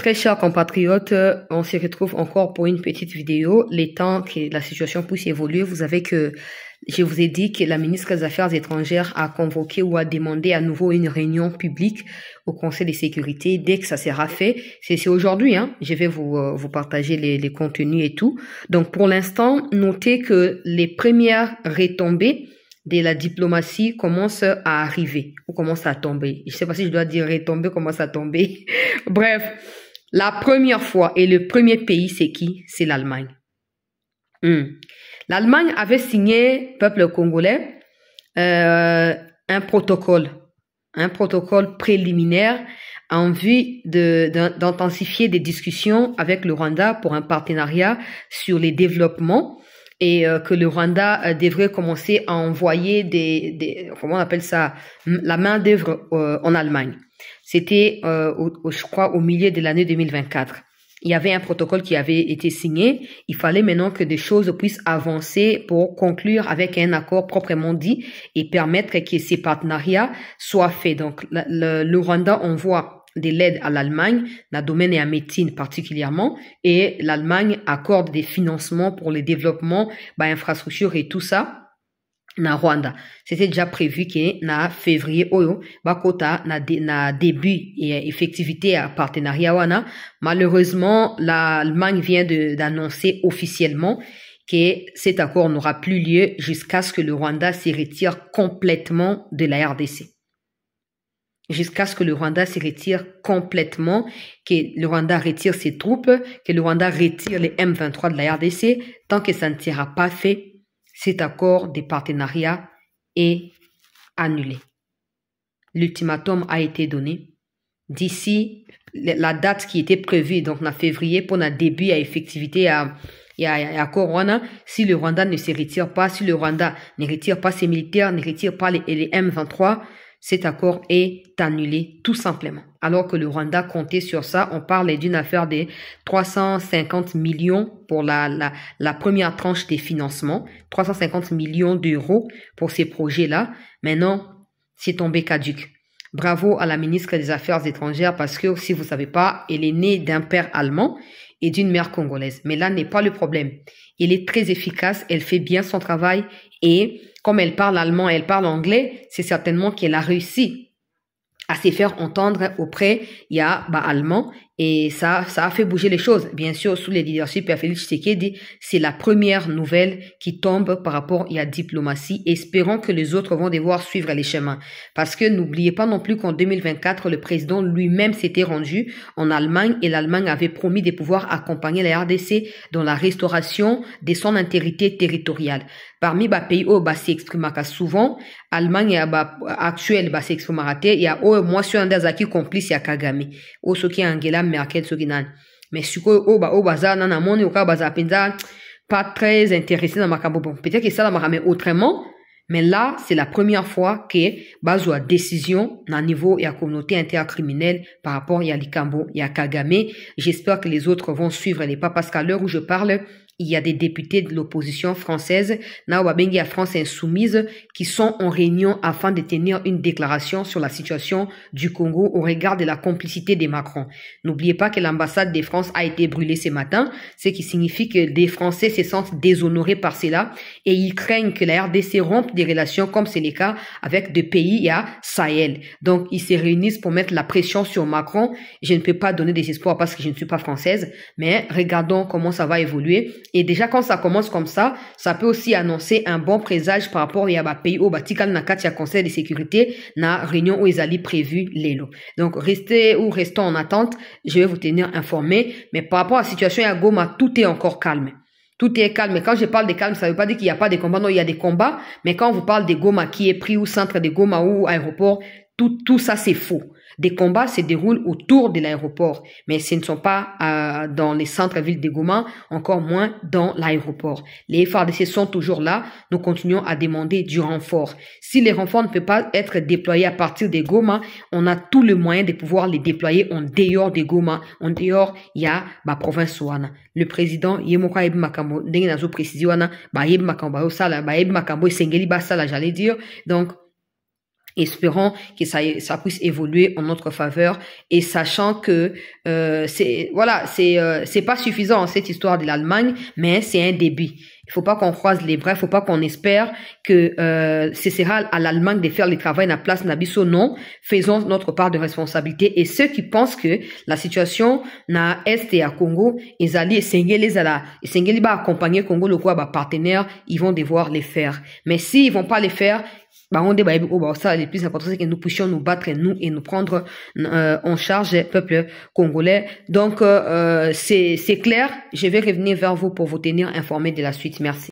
Très chers compatriotes, on se retrouve encore pour une petite vidéo. Les temps que la situation puisse évoluer, vous savez que je vous ai dit que la ministre des Affaires étrangères a convoqué ou a demandé à nouveau une réunion publique au Conseil de sécurité. Dès que ça sera fait, c'est aujourd'hui, hein, je vais vous partager les contenus et tout. Donc pour l'instant, notez que les premières retombées de la diplomatie commencent à arriver ou commencent à tomber. Je sais pas si je dois dire retomber, commence à tomber. Bref, la première fois et le premier pays, c'est qui? C'est l'Allemagne. L'Allemagne avait signé, peuple congolais, un protocole préliminaire en vue d'intensifier des discussions avec le Rwanda pour un partenariat sur les développements et que le Rwanda devrait commencer à envoyer comment on appelle ça, la main d'œuvre en Allemagne. C'était, je crois, au milieu de l'année 2024. Il y avait un protocole qui avait été signé. Il fallait maintenant que des choses puissent avancer pour conclure avec un accord proprement dit et permettre que ces partenariats soient faits. Donc, le Rwanda envoie de l'aide à l'Allemagne, dans le domaine et à médecine particulièrement, et l'Allemagne accorde des financements pour le développement, infrastructures et tout ça. Na Rwanda. C'était déjà prévu que na février oyo bakota na début et effectivité à partenariat wana. Malheureusement, l'Allemagne vient d'annoncer officiellement que cet accord n'aura plus lieu jusqu'à ce que le Rwanda se retire complètement de la RDC. Jusqu'à ce que le Rwanda se retire complètement, que le Rwanda retire ses troupes, que le Rwanda retire les M23 de la RDC, tant que ça ne sera pas fait, cet accord de partenariat est annulé. L'ultimatum a été donné. D'ici la date qui était prévue, donc en février, pour un début à effectivité à Corona, si le Rwanda ne se retire pas, si le Rwanda ne retire pas ses militaires, ne retire pas les M23, cet accord est annulé tout simplement. Alors que le Rwanda comptait sur ça, on parle d'une affaire de 350 millions pour la première tranche des financements, 350 millions d'euros pour ces projets-là. Maintenant, c'est tombé caduc. Bravo à la ministre des Affaires étrangères parce que, si vous ne savez pas, elle est née d'un père allemand et d'une mère congolaise. Mais là n'est pas le problème. Elle est très efficace, elle fait bien son travail et comme elle parle allemand et elle parle anglais, c'est certainement qu'elle a réussi à se faire entendre auprès allemand et ça a fait bouger les choses. Bien sûr, sous le leadership de Félix Tshisekedi, c'est la première nouvelle qui tombe par rapport à la diplomatie. Espérons que les autres vont devoir suivre les chemins. Parce que n'oubliez pas non plus qu'en 2024, le président lui-même s'était rendu en Allemagne et l'Allemagne avait promis de pouvoir accompagner la RDC dans la restauration de son intégrité territoriale. Parmi les pays où s'exprime souvent, Allemagne actuelle s'exprime il y a moi sur un des acquis complices à Kagame ou ce qui est Angela Merkel ce qui nan mais ce que baza nana moni ou baza penza pas très intéressé dans ma bon peut-être que ça la m'a autrement mais là c'est la première fois que bazo a décision à niveau et à communauté intercriminelle par rapport à Likambo et à Kagame. J'espère que les autres vont suivre les pas parce qu'à l'heure où je parle il y a des députés de l'opposition française, à France insoumise, qui sont en réunion afin de tenir une déclaration sur la situation du Congo au regard de la complicité des Macron. N'oubliez pas que l'ambassade de France a été brûlée ce matin, ce qui signifie que des Français se sentent déshonorés par cela et ils craignent que la RDC rompe des relations comme c'est le cas avec des pays à Sahel. Donc, ils se réunissent pour mettre la pression sur Macron. Je ne peux pas donner des espoirs parce que je ne suis pas française, mais regardons comment ça va évoluer. Et déjà, quand ça commence comme ça peut aussi annoncer un bon présage par rapport à pays au Batikal Nakatia Conseil de sécurité, na réunion où ils allaient prévu l'élo. Donc, restons en attente. Je vais vous tenir informé. Mais par rapport à la situation à Goma, tout est encore calme. Tout est calme. Mais quand je parle de calme, ça ne veut pas dire qu'il n'y a pas de combats. Non, il y a des combats. Mais quand on vous parle de Goma qui est pris ou centre de Goma ou aéroport, tout ça, c'est faux. Des combats se déroulent autour de l'aéroport, mais ce ne sont pas dans les centres-villes de Goma, encore moins dans l'aéroport. Les FARDC sont toujours là, nous continuons à demander du renfort. Si les renforts ne peuvent pas être déployés à partir de Goma, on a tout le moyen de pouvoir les déployer en dehors de Goma. En dehors, il y a la province Ouana. Le président, Yemoka Eb Makambo, Ndenge Nazo précision, Eb Makambo, Sala, Eb Makambo, Sengeli Basala, j'allais dire. Donc, Espérons que ça puisse évoluer en notre faveur et sachant que c'est pas suffisant cette histoire de l'Allemagne, mais c'est un début. Il faut pas qu'on croise les bras, il faut pas qu'on espère que ce sera à l'Allemagne de faire le travail à la place Nabiso. Non, faisons notre part de responsabilité. Et ceux qui pensent que la situation na Est et à Congo, ils allaient accompagner Congo le quoi partenaire, ils vont devoir les faire. Mais s'ils vont pas les faire, ça, le plus important, c'est que nous puissions nous battre, nous, et nous prendre en charge le peuple congolais. Donc, c'est clair. Je vais revenir vers vous pour vous tenir informés de la suite. Merci.